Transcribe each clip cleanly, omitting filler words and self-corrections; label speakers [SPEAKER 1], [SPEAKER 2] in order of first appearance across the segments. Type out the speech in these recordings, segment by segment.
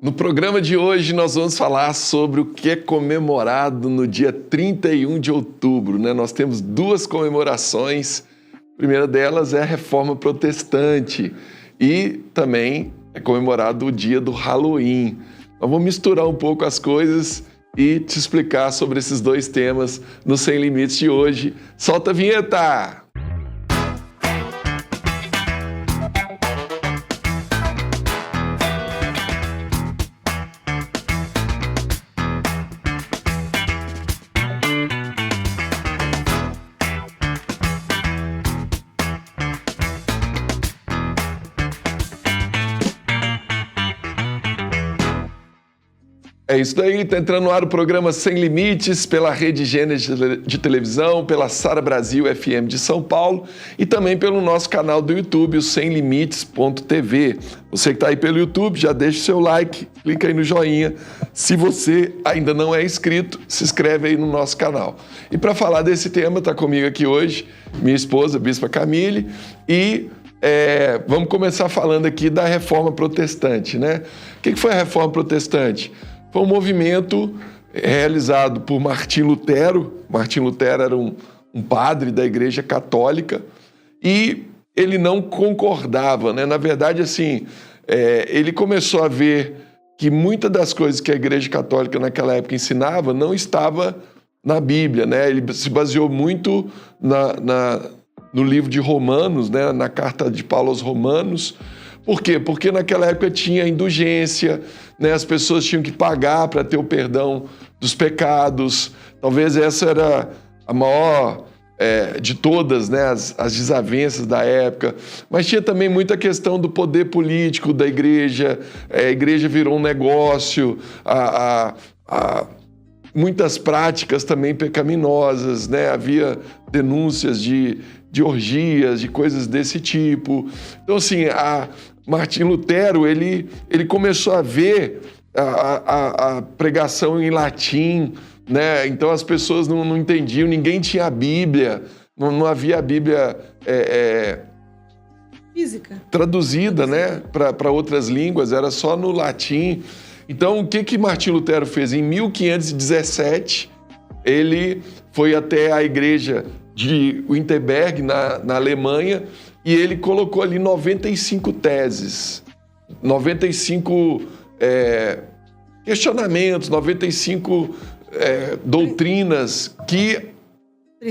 [SPEAKER 1] No programa de hoje nós vamos falar sobre o que é comemorado no dia 31 de outubro, né? Nós temos duas comemorações. A primeira delas é a Reforma Protestante e também é comemorado o dia do Halloween. Nós vamos misturar um pouco as coisas e te explicar sobre esses dois temas no Sem Limites de hoje. Solta a vinheta! É isso daí, está entrando no ar o programa Sem Limites pela Rede Gênesis de televisão, pela Sara Brasil FM de São Paulo e também pelo nosso canal do YouTube, o semlimites.tv. Você que está aí pelo YouTube, já deixa o seu like, clica aí no joinha. Se você ainda não é inscrito, se inscreve aí no nosso canal. E para falar desse tema, está comigo aqui hoje minha esposa, Bispa Camille, e vamos começar falando aqui da Reforma Protestante, né? O que foi a Reforma Protestante? Foi um movimento realizado por Martim Lutero. Martim Lutero era um padre da Igreja Católica e ele não concordava, né? Na verdade, assim, ele começou a ver que muitas das coisas que a Igreja Católica naquela época ensinava não estava na Bíblia, né? Ele se baseou muito no livro de Romanos, né? Na carta de Paulo aos Romanos. Por quê? Porque naquela época tinha indulgência, né? As pessoas tinham que pagar para ter o perdão dos pecados. Talvez essa era a maior de todas, né? As desavenças da época. Mas tinha também muita questão do poder político da igreja. A igreja virou um negócio, muitas práticas também pecaminosas, né? Havia denúncias de orgias, de coisas desse tipo. Então, assim, Martim Lutero, ele começou a ver a pregação em latim, né? Então as pessoas não entendiam, ninguém tinha a Bíblia, não havia a Bíblia
[SPEAKER 2] física
[SPEAKER 1] traduzida, né? Para outras línguas, era só no latim. Então, o que Martim Lutero fez? Em 1517, ele foi até a igreja de Wittenberg, na Alemanha, e ele colocou ali 95 teses, 95 questionamentos, 95 doutrinas que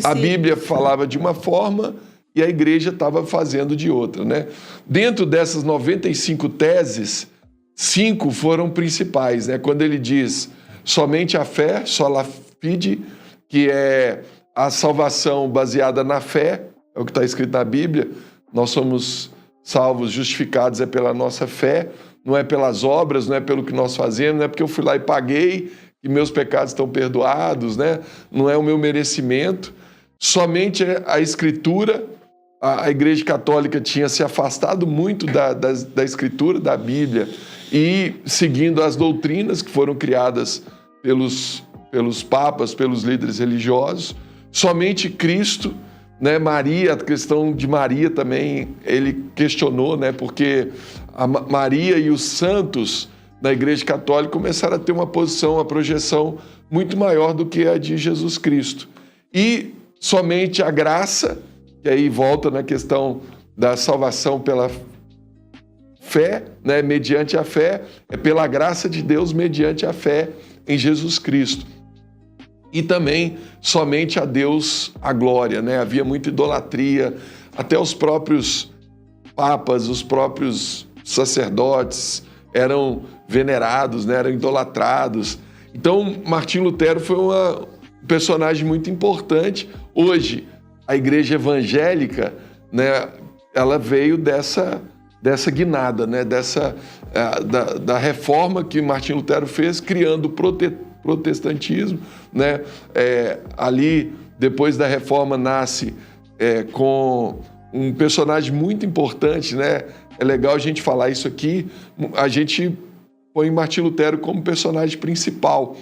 [SPEAKER 1] a Bíblia falava de uma forma e a igreja estava fazendo de outra, né? Dentro dessas 95 teses, 5 foram principais, né? Quando ele diz somente a fé, sola fide, que é a salvação baseada na fé, é o que está escrito na Bíblia. Nós somos salvos, justificados pela nossa fé, não é pelas obras, não é pelo que nós fazemos, não é porque eu fui lá e paguei e meus pecados estão perdoados, né? Não é o meu merecimento. Somente a Escritura. A Igreja Católica tinha se afastado muito da Escritura, da Bíblia, e seguindo as doutrinas que foram criadas pelos papas, pelos líderes religiosos. Somente Cristo, né? Maria, a questão de Maria também, ele questionou, né? Porque a Maria e os santos da Igreja Católica começaram a ter uma posição, uma projeção muito maior do que a de Jesus Cristo. E somente a graça, que aí volta na questão da salvação pela fé, né? Mediante a fé, é pela graça de Deus mediante a fé em Jesus Cristo. E também somente a Deus a glória, né? Havia muita idolatria, até os próprios papas, os próprios sacerdotes eram venerados, né? Eram idolatrados. Então, Martim Lutero foi um personagem muito importante. Hoje, a igreja evangélica, né? Ela veio dessa guinada, né? Da reforma que Martim Lutero fez, criando o protestantismo, né? Ali, depois da reforma, nasce com um personagem muito importante, né? É legal a gente falar isso aqui. A gente põe Martim Lutero como personagem principal,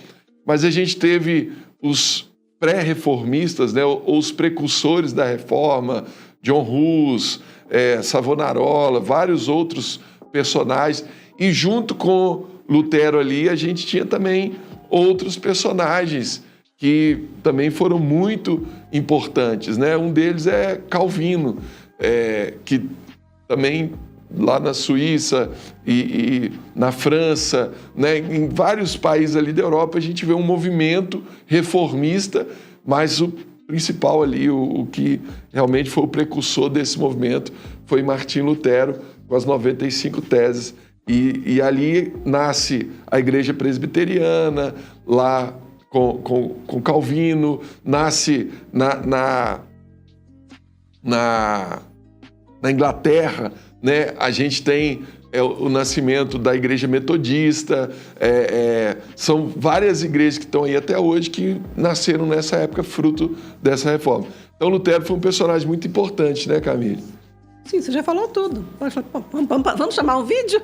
[SPEAKER 1] mas a gente teve os pré-reformistas, né? Ou os precursores da reforma, John Hus, Savonarola, vários outros personagens, e junto com Lutero ali, a gente tinha também outros personagens que também foram muito importantes, né? Um deles é Calvino, que também lá na Suíça e na França, né? Em vários países ali da Europa, a gente vê um movimento reformista, mas o principal ali, o que realmente foi o precursor desse movimento, foi Martim Lutero, com as 95 teses. E ali nasce a Igreja Presbiteriana, lá com Calvino, nasce na Inglaterra, né? A gente tem o nascimento da Igreja Metodista, são várias igrejas que estão aí até hoje que nasceram nessa época fruto dessa reforma. Então Lutero foi um personagem muito importante, né, Camille?
[SPEAKER 2] Sim, você já falou tudo. Vamos chamar um vídeo?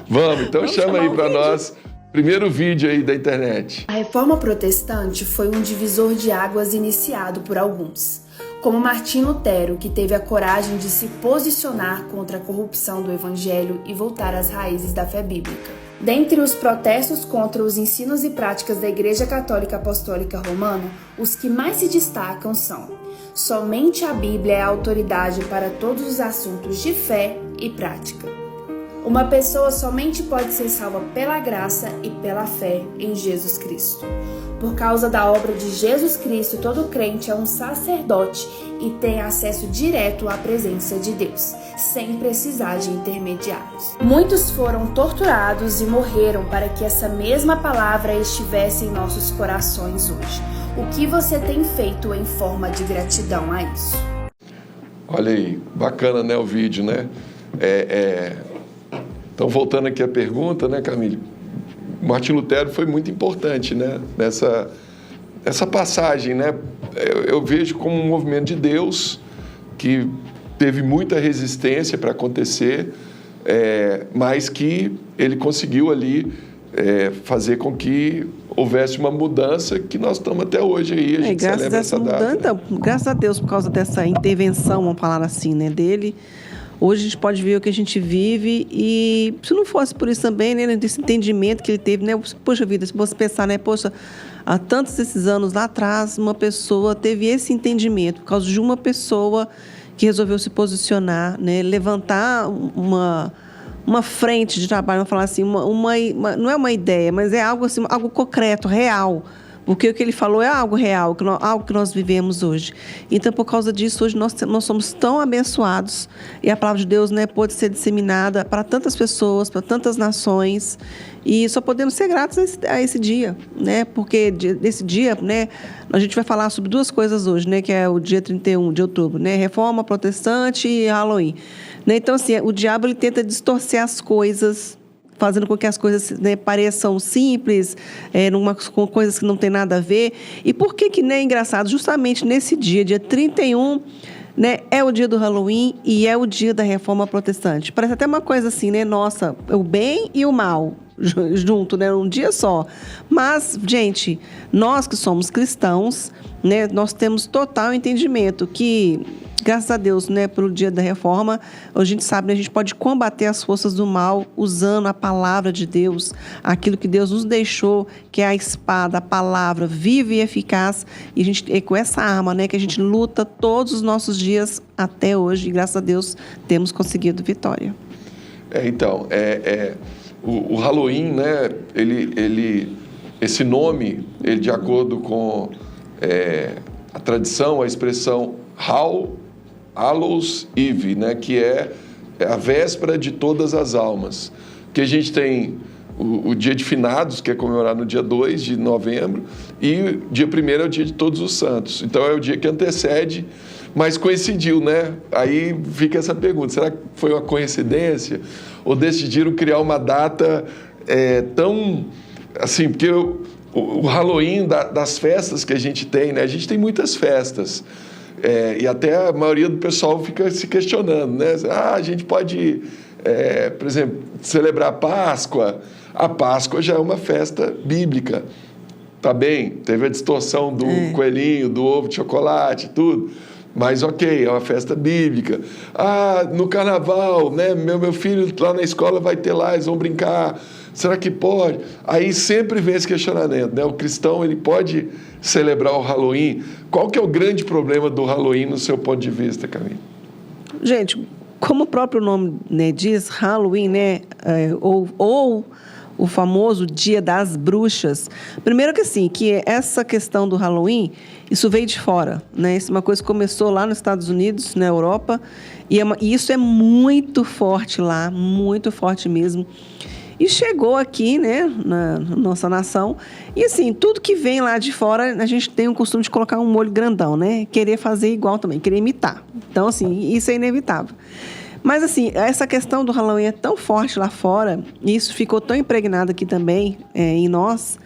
[SPEAKER 1] Vamos, então chama aí para nós. Primeiro vídeo aí da internet.
[SPEAKER 3] A Reforma Protestante foi um divisor de águas iniciado por alguns, como Martim Lutero, que teve a coragem de se posicionar contra a corrupção do Evangelho e voltar às raízes da fé bíblica. Dentre os protestos contra os ensinos e práticas da Igreja Católica Apostólica Romana, os que mais se destacam são: somente a Bíblia é a autoridade para todos os assuntos de fé e prática. Uma pessoa somente pode ser salva pela graça e pela fé em Jesus Cristo. Por causa da obra de Jesus Cristo, todo crente é um sacerdote e tem acesso direto à presença de Deus, sem precisar de intermediários. Muitos foram torturados e morreram para que essa mesma palavra estivesse em nossos corações hoje. O que você tem feito em forma de gratidão a isso?
[SPEAKER 1] Olha aí, bacana, né, o vídeo, né? Então, voltando aqui à pergunta, né, Camille? Martim Lutero foi muito importante, né, nessa passagem, né? Eu vejo como um movimento de Deus que teve muita resistência para acontecer, mas que ele conseguiu ali fazer com que houvesse uma mudança que nós estamos até hoje aí, a gente celebra essa data.
[SPEAKER 2] Então, graças a Deus, por causa dessa intervenção, vamos falar assim, né, dele, hoje a gente pode ver o que a gente vive e se não fosse por isso também, né, desse entendimento que ele teve, né, poxa vida, se você pensar, né, poxa, há tantos esses anos lá atrás, uma pessoa teve esse entendimento, por causa de uma pessoa que resolveu se posicionar, né, levantar uma frente de trabalho, vamos falar assim, não é uma ideia, mas é algo assim, algo concreto, real. Porque o que ele falou é algo real, algo que nós vivemos hoje. Então, por causa disso, hoje nós somos tão abençoados e a palavra de Deus, né, pode ser disseminada para tantas pessoas, para tantas nações, e só podemos ser gratos a esse dia, né? Porque nesse dia, né, a gente vai falar sobre duas coisas hoje, né, que é o dia 31 de outubro, né, Reforma Protestante e Halloween. Né? Então, assim, o diabo ele tenta distorcer as coisas, fazendo com que as coisas, né, pareçam simples, com coisas que não tem nada a ver. E por que, né, é engraçado? Justamente nesse dia 31, né, é o dia do Halloween e é o dia da Reforma Protestante. Parece até uma coisa assim, né? Nossa, o bem e o mal junto, né? Um dia só. Mas, gente, nós que somos cristãos, né, nós temos total entendimento que, graças a Deus, né, pelo dia da reforma, a gente sabe, né, a gente pode combater as forças do mal usando a palavra de Deus, aquilo que Deus nos deixou, que é a espada, a palavra viva e eficaz, e a gente, com essa arma, né, que a gente luta todos os nossos dias até hoje, e graças a Deus temos conseguido vitória.
[SPEAKER 1] Então, o Halloween, né, esse nome, ele, de acordo com a tradição, a expressão Hallows Eve, né, que é a véspera de todas as almas. Que a gente tem o dia de finados, que é comemorado no dia 2 de novembro, e o dia 1º é o dia de todos os santos. Então é o dia que antecede, mas coincidiu, né? Aí fica essa pergunta, será que foi uma coincidência? Ou decidiram criar uma data tão... assim, porque o Halloween, das festas que a gente tem, né? A gente tem muitas festas. E até a maioria do pessoal fica se questionando, né? A gente pode, por exemplo, celebrar a Páscoa. A Páscoa já é uma festa bíblica. Tá bem, teve a distorção do coelhinho, do ovo de chocolate, tudo. Mas ok, é uma festa bíblica. Ah, no carnaval, né? Meu filho lá na escola vai ter lá, eles vão brincar. Será que pode? Aí sempre vem esse questionamento, né? O cristão, ele pode celebrar o Halloween? Qual que é o grande problema do Halloween no seu ponto de vista, Camille?
[SPEAKER 2] Gente, como o próprio nome, né, diz, Halloween, né? Ou o famoso Dia das Bruxas. Primeiro que assim, que essa questão do Halloween, isso veio de fora, né? Isso é uma coisa que começou lá nos Estados Unidos, na Europa, e isso é muito forte lá, muito forte mesmo. E chegou aqui, né, na nossa nação, e assim, tudo que vem lá de fora, a gente tem o costume de colocar um molho grandão, né? Querer fazer igual também, querer imitar. Então, assim, isso é inevitável. Mas, assim, essa questão do Halloween é tão forte lá fora, e isso ficou tão impregnado aqui também, em nós,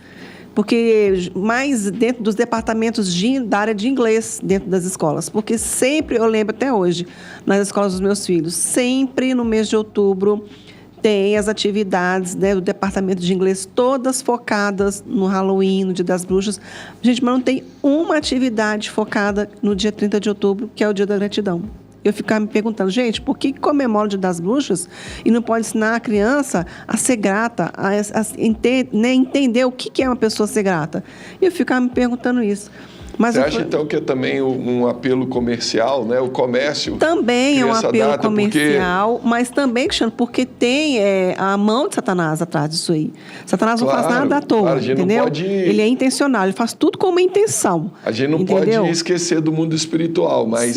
[SPEAKER 2] porque mais dentro dos departamentos da área de inglês, dentro das escolas. Porque sempre, eu lembro até hoje, nas escolas dos meus filhos, sempre no mês de outubro, tem as atividades, né, do departamento de inglês, todas focadas no Halloween, no Dia das Bruxas. Gente, mas não tem uma atividade focada no dia 30 de outubro, que é o Dia da Gratidão. Eu ficava me perguntando, gente, por que comemora o Dia das Bruxas e não pode ensinar a criança a ser grata, entender o que é uma pessoa ser grata? E eu ficava me perguntando isso. Mas
[SPEAKER 1] você acha, então, que é também um apelo comercial, né? O comércio
[SPEAKER 2] também é um apelo comercial, mas também, Cristiano, porque tem a mão de Satanás atrás disso aí. Satanás não faz nada à toa, entendeu? Ele é intencional, ele faz tudo com uma intenção.
[SPEAKER 1] A gente não pode esquecer do mundo espiritual, mas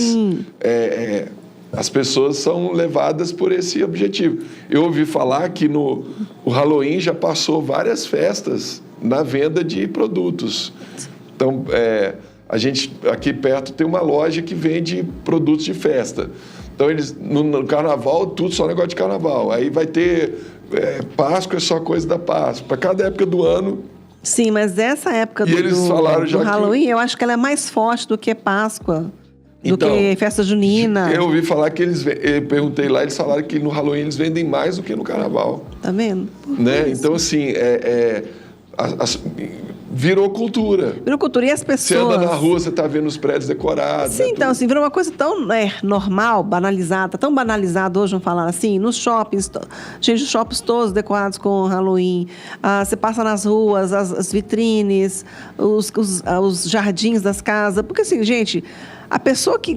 [SPEAKER 1] as pessoas são levadas por esse objetivo. Eu ouvi falar que o Halloween já passou várias festas na venda de produtos. Então, a gente aqui perto tem uma loja que vende produtos de festa. Então, eles no carnaval, tudo só negócio de carnaval. Aí vai ter Páscoa, é só coisa da Páscoa. Para cada época do ano.
[SPEAKER 2] Sim, mas essa época do Halloween, eu acho que ela é mais forte do que Páscoa, do que festa junina.
[SPEAKER 1] Eu ouvi falar que eu perguntei lá, eles falaram que no Halloween eles vendem mais do que no carnaval.
[SPEAKER 2] Tá vendo?
[SPEAKER 1] Né? Então, assim, virou cultura.
[SPEAKER 2] Virou cultura. E as pessoas...
[SPEAKER 1] Você anda na rua, você está vendo os prédios decorados.
[SPEAKER 2] Sim, então, assim, virou uma coisa tão normal, banalizada, tão banalizada hoje, vamos falar assim, nos shoppings, gente, os shoppings todos decorados com Halloween. Você passa nas ruas, as vitrines, os jardins das casas. Porque, assim, gente...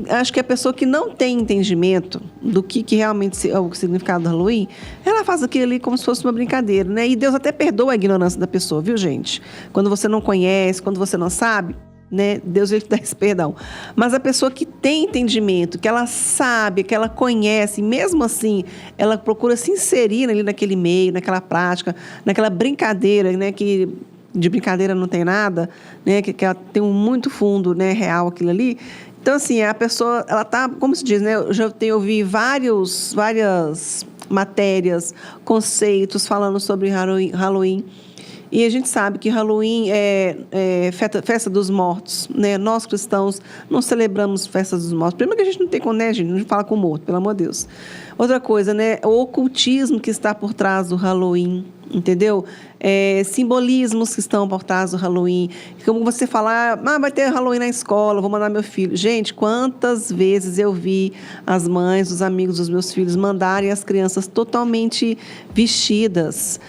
[SPEAKER 2] acho que a pessoa que não tem entendimento do que realmente é o significado do Halloween, ela faz aquilo ali como se fosse uma brincadeira, né? E Deus até perdoa a ignorância da pessoa, viu, gente? Quando você não conhece, quando você não sabe, né? Deus, ele te dá esse perdão. Mas a pessoa que tem entendimento, que ela sabe, que ela conhece, mesmo assim, ela procura se inserir ali naquele meio, naquela prática, naquela brincadeira, né? Que de brincadeira não tem nada, né? Que ela tem um muito fundo, né? Real aquilo ali. Então, assim, a pessoa, ela tá, como se diz, né? Eu já ouvi várias matérias, conceitos falando sobre Halloween. E a gente sabe que Halloween é festa dos mortos, né? Nós, cristãos, não celebramos festas dos mortos. Primeiro que a gente não tem com, né, gente? A gente fala com o morto, pelo amor de Deus. Outra coisa, né? O ocultismo que está por trás do Halloween, entendeu? Simbolismos que estão por trás do Halloween. Como você falar, vai ter Halloween na escola, vou mandar meu filho. Gente, quantas vezes eu vi as mães, os amigos dos meus filhos mandarem as crianças totalmente vestidas,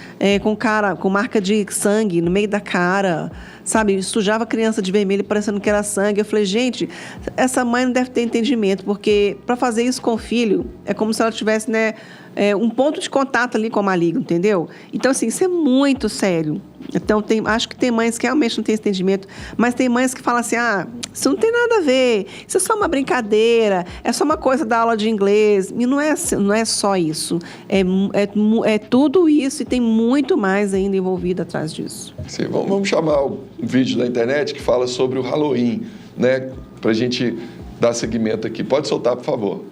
[SPEAKER 2] com marca de sangue no meio da cara, sabe? Sujava a criança de vermelho parecendo que era sangue. Eu falei, gente, essa mãe não deve ter entendimento, porque para fazer isso com o filho, é como se ela tivesse, né, um ponto de contato ali com o maligno, entendeu? Então, assim, isso é muito sério. Então, acho que tem mães que realmente não têm esse entendimento, mas tem mães que falam assim, isso não tem nada a ver, isso é só uma brincadeira, é só uma coisa da aula de inglês. E não é só isso, é tudo isso e tem muito mais ainda envolvido atrás disso.
[SPEAKER 1] Sim, vamos chamar um vídeo da internet que fala sobre o Halloween, né? Para a gente dar seguimento aqui. Pode soltar, por favor.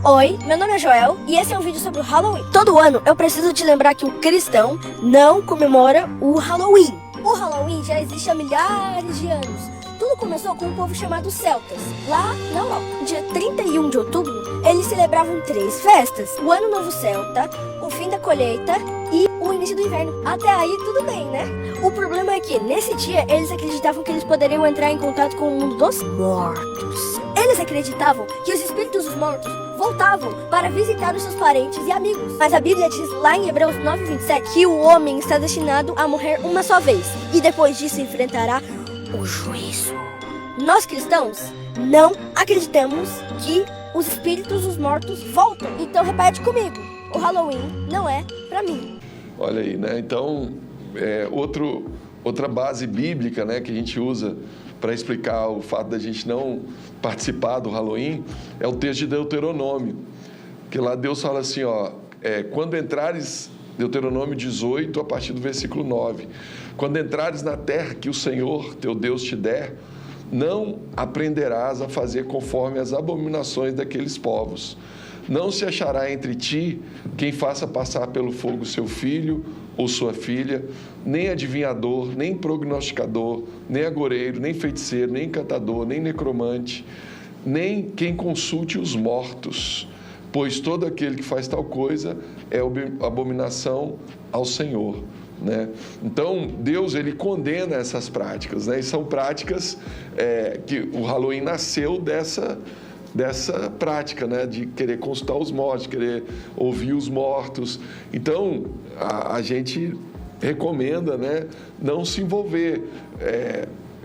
[SPEAKER 4] Oi, meu nome é Joel e esse é um vídeo sobre o Halloween. Todo ano eu preciso te lembrar que o cristão não comemora o Halloween. O Halloween já existe há milhares de anos. Tudo começou com um povo chamado celtas, lá na Europa. Dia 31 de outubro, eles celebravam 3 festas: o Ano Novo Celta, o fim da colheita e o início do inverno. Até aí tudo bem, né? O problema é que nesse dia eles acreditavam que eles poderiam entrar em contato com o mundo dos mortos. Eles acreditavam que os espíritos dos mortos voltavam para visitar os seus parentes e amigos. Mas a Bíblia diz lá em Hebreus 9:27 que o homem está destinado a morrer uma só vez e depois disso enfrentará o juízo. Nós cristãos não acreditamos que os espíritos dos mortos voltam. Então repete comigo, o Halloween não é pra mim.
[SPEAKER 1] Olha aí, né? Então, outra base bíblica, né, que a gente usa para explicar o fato da gente não participar do Halloween é o texto de Deuteronômio. Que lá Deus fala assim, ó, quando entrares, Deuteronômio 18, a partir do versículo 9. Quando entrares na terra que o Senhor, teu Deus, te der, não aprenderás a fazer conforme as abominações daqueles povos. Não se achará entre ti quem faça passar pelo fogo seu filho ou sua filha, nem adivinhador, nem prognosticador, nem agoreiro, nem feiticeiro, nem encantador, nem necromante, nem quem consulte os mortos, pois todo aquele que faz tal coisa é abominação ao Senhor. Né? Então, Deus, ele condena essas práticas, né? E são práticas que o Halloween nasceu dessa prática, né? De querer consultar os mortos, de querer ouvir os mortos. Então, a gente recomenda, né, não se envolver.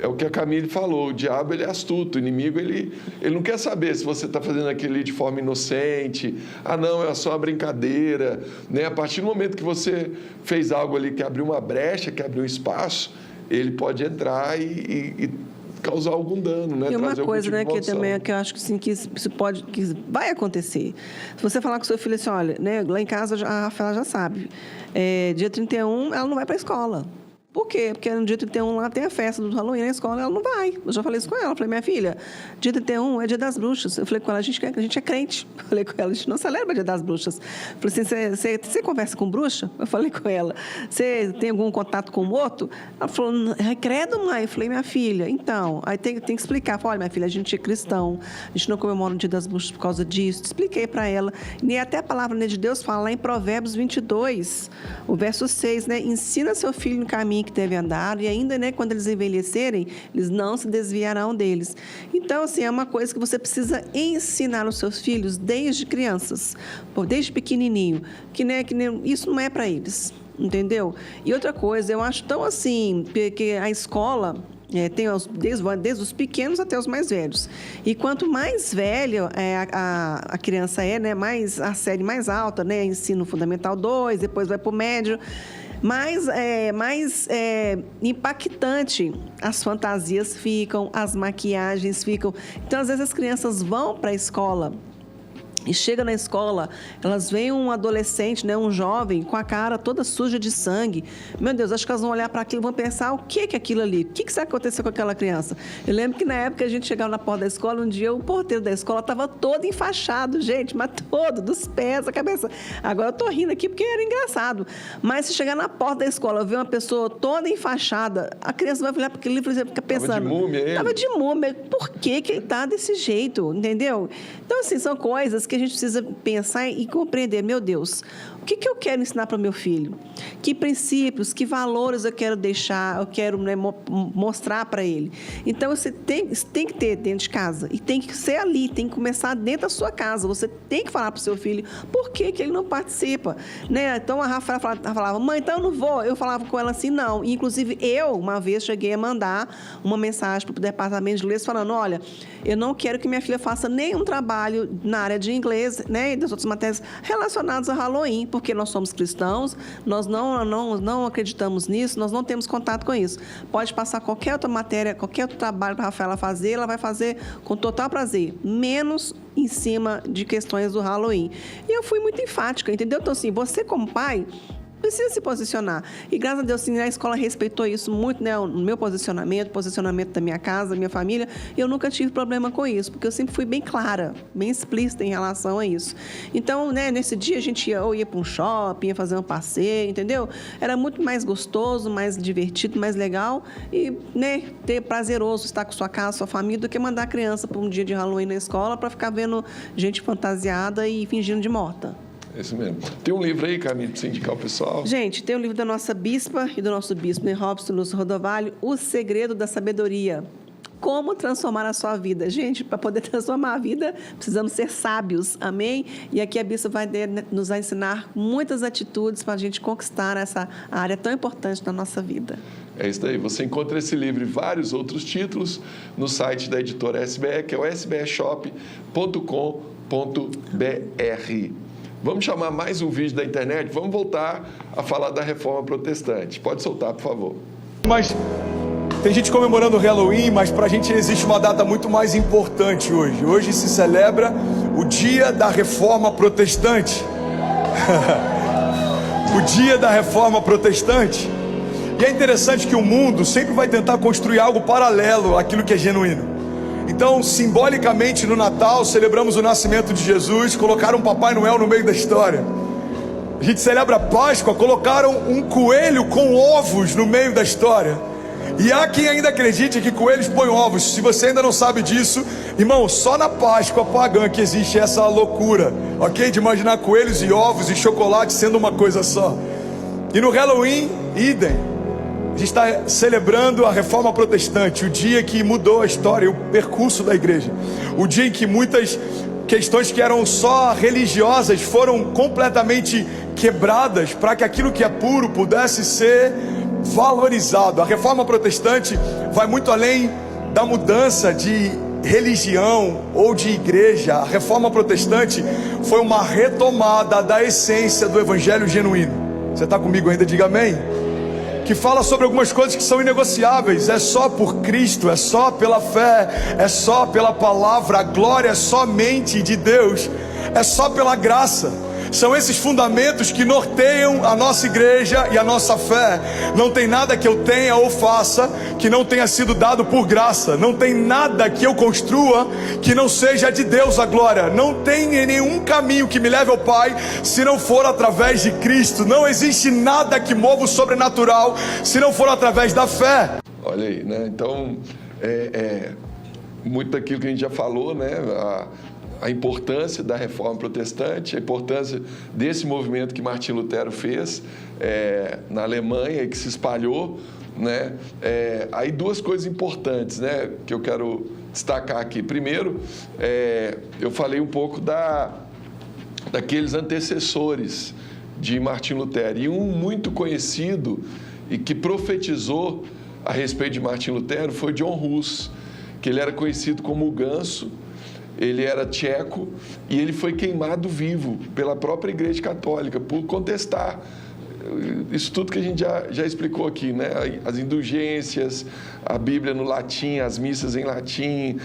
[SPEAKER 1] É o que a Camille falou, o diabo ele é astuto, o inimigo ele não quer saber se você está fazendo aquilo de forma inocente, não, é só uma brincadeira, né? A partir do momento que você fez algo ali que abriu uma brecha, que abriu um espaço, ele pode entrar e causar algum dano, né?
[SPEAKER 2] E uma
[SPEAKER 1] trazer
[SPEAKER 2] coisa,
[SPEAKER 1] algum tipo
[SPEAKER 2] né,
[SPEAKER 1] de
[SPEAKER 2] que também que eu acho que, assim, que isso pode, que vai acontecer. Se você falar com seu filho assim, olha, né, lá em casa a Rafaela já sabe, dia 31 ela não vai para a escola. Por quê? Porque no dia 31 lá tem a festa do Halloween na escola, ela não vai. Eu já falei isso com ela. Eu falei, minha filha, dia 31 é dia das bruxas. Eu falei com ela, a gente é crente. Eu falei com ela, a gente não celebra dia das bruxas. Eu falei assim, você conversa com bruxa? Eu falei com ela, você tem algum contato com o morto? Ela falou, credo, mãe. Eu falei, minha filha, então, aí tem que explicar. Eu falei, olha, minha filha, a gente é cristão, a gente não comemora o dia das bruxas por causa disso. Expliquei para ela. E até a palavra, né, de Deus fala lá em Provérbios 22, o verso 6, né? Ensina seu filho no caminho que deve andar, e ainda, né, quando eles envelhecerem, eles não se desviarão deles. Então, assim, é uma coisa que você precisa ensinar aos seus filhos desde crianças, desde pequenininho, que isso não é para eles, entendeu? E outra coisa, eu acho tão assim, que a escola tem desde os pequenos até os mais velhos. E quanto mais velha a criança né, mais a série mais alta, né, ensino fundamental 2, depois vai para o médio, mais impactante as fantasias ficam, as maquiagens ficam. Então, às vezes, as crianças vão para a escola e chega na escola, elas veem um adolescente, né, um jovem, com a cara toda suja de sangue. Meu Deus, acho que elas vão olhar para aquilo e vão pensar, o que é aquilo ali? O que será que aconteceu com aquela criança? Eu lembro que na época a gente chegava na porta da escola, um dia o porteiro da escola estava todo enfaixado, gente, mas todo, dos pés à cabeça. Agora eu tô rindo aqui porque era engraçado. Mas se chegar na porta da escola, ver uma pessoa toda enfaixada, a criança vai olhar para aquele livro e fica pensando...
[SPEAKER 1] Tava de múmia ele?
[SPEAKER 2] Tava de múmia. Por que ele tá desse jeito? Entendeu? Então, assim, são coisas que a gente precisa pensar e compreender. Meu Deus, o que eu quero ensinar para o meu filho? Que princípios, que valores eu quero deixar, eu quero, né, mostrar para ele? Então, você tem que ter dentro de casa. E tem que ser ali, tem que começar dentro da sua casa. Você tem que falar para o seu filho por que ele não participa. Né? Então, a Rafaela falava, mãe, então eu não vou. Eu falava com ela assim, não. E, inclusive, eu, uma vez, cheguei a mandar uma mensagem para o departamento de inglês falando, olha, eu não quero que minha filha faça nenhum trabalho na área de inglês, né, e das outras matérias relacionadas a Halloween, porque nós somos cristãos, nós não acreditamos nisso, nós não temos contato com isso. Pode passar qualquer outra matéria, qualquer outro trabalho para a Rafaela fazer, ela vai fazer com total prazer, menos em cima de questões do Halloween. E eu fui muito enfática, entendeu? Então, assim, você como pai precisa se posicionar. E, graças a Deus, assim, a escola respeitou isso muito, né? O meu posicionamento da minha casa, da minha família. E eu nunca tive problema com isso, porque eu sempre fui bem clara, bem explícita em relação a isso. Então, né, nesse dia a gente ia para um shopping, ia fazer um passeio, entendeu? Era muito mais gostoso, mais divertido, mais legal e, né, ter prazeroso estar com sua casa, sua família, do que mandar a criança para um dia de Halloween na escola para ficar vendo gente fantasiada e fingindo de morta.
[SPEAKER 1] É isso mesmo. Tem um livro aí, Camille, para você indicar o pessoal?
[SPEAKER 2] Gente, tem um livro da nossa bispa e do nosso bispo, né, Robson Lúcio Rodovalho, O Segredo da Sabedoria. como transformar a sua vida. Gente, para poder transformar a vida, precisamos ser sábios, amém? E aqui a Bissa vai nos ensinar muitas atitudes para a gente conquistar essa área tão importante da nossa vida.
[SPEAKER 1] É isso daí. Você encontra esse livro e vários outros títulos no site da editora SBE, que é o sbeshop.com.br. Vamos chamar mais um vídeo da internet? Vamos voltar a falar da Reforma Protestante. Pode soltar, por favor.
[SPEAKER 5] Mas tem gente comemorando o Halloween, mas para a gente existe uma data muito mais importante hoje. Hoje se celebra o Dia da Reforma Protestante. O Dia da Reforma Protestante. E é interessante que o mundo sempre vai tentar construir algo paralelo àquilo que é genuíno. Então, simbolicamente, no Natal, celebramos o nascimento de Jesus, colocaram um Papai Noel no meio da história. A gente celebra a Páscoa, colocaram um coelho com ovos no meio da história. E há quem ainda acredite que coelhos põem ovos. Se você ainda não sabe disso, irmão, só na Páscoa pagã que existe essa loucura, ok? De imaginar coelhos e ovos e chocolate sendo uma coisa só. E no Halloween, idem. A gente está celebrando a Reforma Protestante, o dia que mudou a história e o percurso da igreja. O dia em que muitas questões que eram só religiosas foram completamente quebradas para que aquilo que é puro pudesse ser valorizado. A Reforma Protestante vai muito além da mudança de religião ou de igreja. A Reforma Protestante foi uma retomada da essência do evangelho genuíno. Você está comigo ainda? Diga amém. Que fala sobre algumas coisas que são inegociáveis. É só por Cristo, é só pela fé, é só pela palavra. A glória é somente de Deus, é só pela graça. São esses fundamentos que norteiam a nossa igreja e a nossa fé. Não tem nada que eu tenha ou faça que não tenha sido dado por graça. Não tem nada que eu construa que não seja de Deus a glória. Não tem nenhum caminho que me leve ao Pai se não for através de Cristo. Não existe nada que mova o sobrenatural se não for através da fé.
[SPEAKER 1] Olha aí, né? Então, muito daquilo que a gente já falou, né? A importância da Reforma Protestante, a importância desse movimento que Martim Lutero fez na Alemanha e que se espalhou, né? Aí duas coisas importantes, né, que eu quero destacar aqui. Primeiro, eu falei um pouco daqueles antecessores de Martim Lutero, e um muito conhecido e que profetizou a respeito de Martim Lutero foi John Hus, que ele era conhecido como o Ganso. Ele era tcheco e ele foi queimado vivo pela própria Igreja Católica por contestar isso tudo que a gente já explicou aqui, né? As indulgências, a Bíblia no latim, as missas em latim,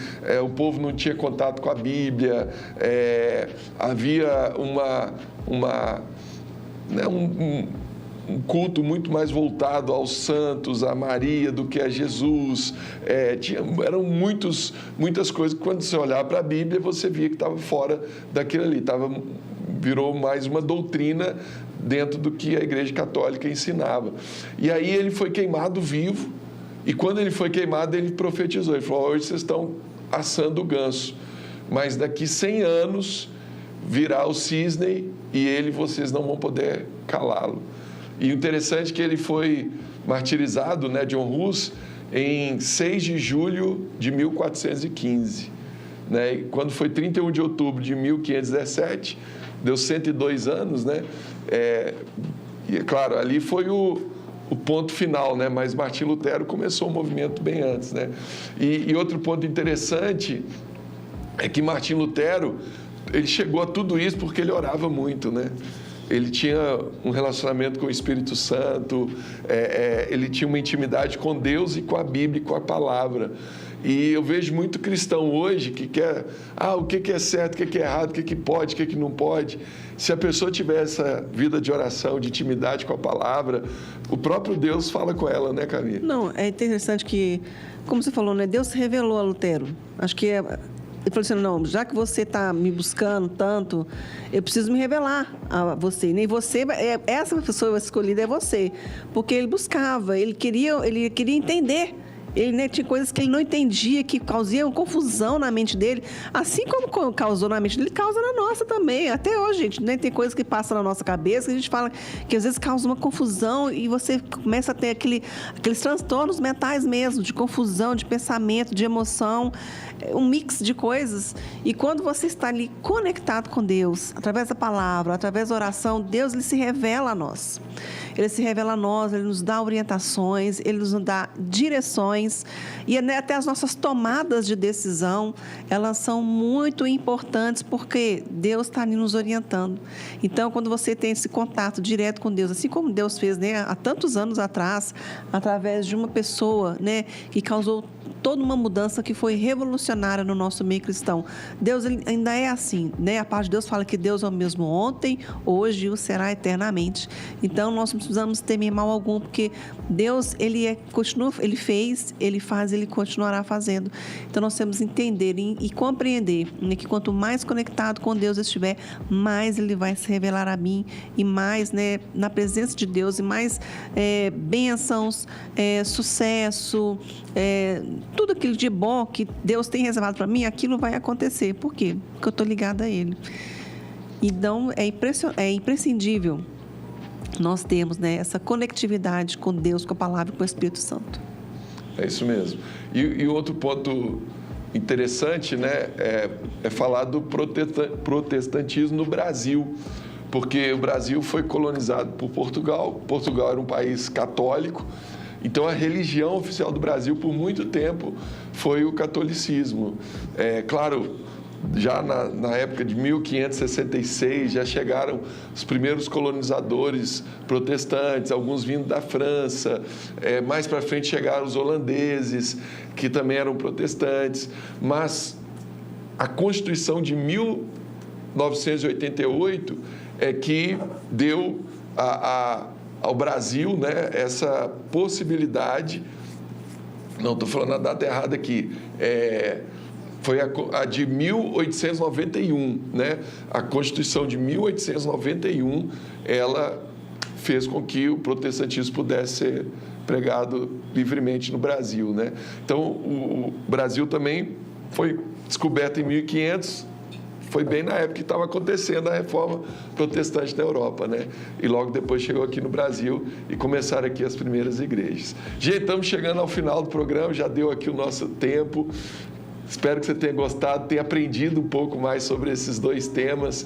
[SPEAKER 1] o povo não tinha contato com a Bíblia, havia um culto muito mais voltado aos santos, a Maria, do que a Jesus. Eram muitas coisas que, quando você olhava para a Bíblia, você via que estava fora daquilo ali. Virou mais uma doutrina dentro do que a Igreja Católica ensinava. E aí ele foi queimado vivo, e quando ele foi queimado, ele profetizou. Ele falou: hoje vocês estão assando o ganso, mas daqui 100 anos virá o cisne e vocês não vão poder calá-lo. E o interessante é que ele foi martirizado, né, John Hus, em 6 de julho de 1415. Né? E quando foi 31 de outubro de 1517, deu 102 anos, né? E, claro, ali foi o ponto final, né? Mas Martim Lutero começou o movimento bem antes, né? E outro ponto interessante é que Martim Lutero, ele chegou a tudo isso porque ele orava muito, né? Ele tinha um relacionamento com o Espírito Santo, ele tinha uma intimidade com Deus e com a Bíblia e com a palavra. E eu vejo muito cristão hoje que quer, o que é certo, o que é errado, o que pode, o que não pode. Se a pessoa tiver essa vida de oração, de intimidade com a palavra, o próprio Deus fala com ela, né, Camila?
[SPEAKER 2] Não, é interessante que, como você falou, né, Deus se revelou a Lutero. Acho que ele falou assim: não, já que você está me buscando tanto, eu preciso me revelar a você. Nem você, essa pessoa escolhida é você. Porque ele buscava, ele queria entender Ele, né, tinha coisas que ele não entendia, que causavam confusão na mente dele. Assim como causou na mente dele, causa na nossa também. Até hoje, gente, né, tem coisas que passam na nossa cabeça que a gente fala que às vezes causa uma confusão e você começa a ter aqueles transtornos mentais mesmo, de confusão, de pensamento, de emoção, um mix de coisas. E quando você está ali conectado com Deus, através da palavra, através da oração, Deus ele se revela a nós. Ele se revela a nós, Ele nos dá orientações, Ele nos dá direções e até as nossas tomadas de decisão, elas são muito importantes porque Deus está ali nos orientando. Então, quando você tem esse contato direto com Deus, assim como Deus fez, né, há tantos anos atrás, através de uma pessoa, né, que causou toda uma mudança que foi revolucionária no nosso meio cristão. Deus ele ainda é assim, né? A palavra de Deus fala que Deus é o mesmo ontem, hoje e o será eternamente. Então, nós não precisamos temer mal algum, porque Deus, continua, Ele fez, Ele faz, Ele continuará fazendo. Então, nós temos que entender e compreender, né, que quanto mais conectado com Deus estiver, mais Ele vai se revelar a mim e mais, né, na presença de Deus e mais bênçãos, sucesso, tudo aquilo de bom que Deus tem reservado para mim, aquilo vai acontecer. Por quê? Porque eu estou ligada a Ele. Então, é imprescindível nós termos, né, essa conectividade com Deus, com a palavra e com o Espírito Santo.
[SPEAKER 1] É isso mesmo. E outro ponto interessante, né, é falar do protestantismo no Brasil, porque o Brasil foi colonizado por Portugal. Portugal era um país católico. Então, a religião oficial do Brasil, por muito tempo, foi o catolicismo. Claro, já na época de 1566, já chegaram os primeiros colonizadores protestantes, alguns vindo da França. Mais para frente chegaram os holandeses, que também eram protestantes. Mas a Constituição de 1988 é que deu ao Brasil, né, essa possibilidade. Não, estou falando a data errada aqui. Foi a de 1891, né? A Constituição de 1891, ela fez com que o protestantismo pudesse ser pregado livremente no Brasil, né? Então, o Brasil também foi descoberto em 1500, foi bem na época que estava acontecendo a reforma protestante na Europa, né? E logo depois chegou aqui no Brasil e começaram aqui as primeiras igrejas. Gente, estamos chegando ao final do programa, já deu aqui o nosso tempo. Espero que você tenha gostado, tenha aprendido um pouco mais sobre esses dois temas.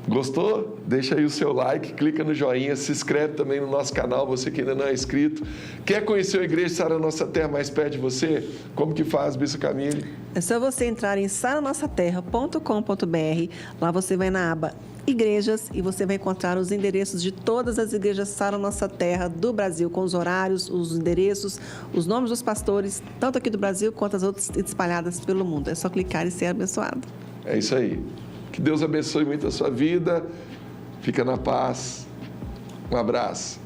[SPEAKER 1] Gostou? Deixa aí o seu like, clica no joinha, se inscreve também no nosso canal, você que ainda não é inscrito. Quer conhecer a Igreja Sara Nossa Terra mais perto de você? Como que faz, Bispo Camille?
[SPEAKER 2] É só você entrar em saranossaterra.com.br. Lá você vai na aba Igrejas e você vai encontrar os endereços de todas as igrejas Sara Nossa Terra do Brasil, com os horários, os endereços, os nomes dos pastores, tanto aqui do Brasil quanto as outras espalhadas pelo mundo. É só clicar e ser abençoado.
[SPEAKER 1] É isso aí. Que Deus abençoe muito a sua vida. Fica na paz. Um abraço.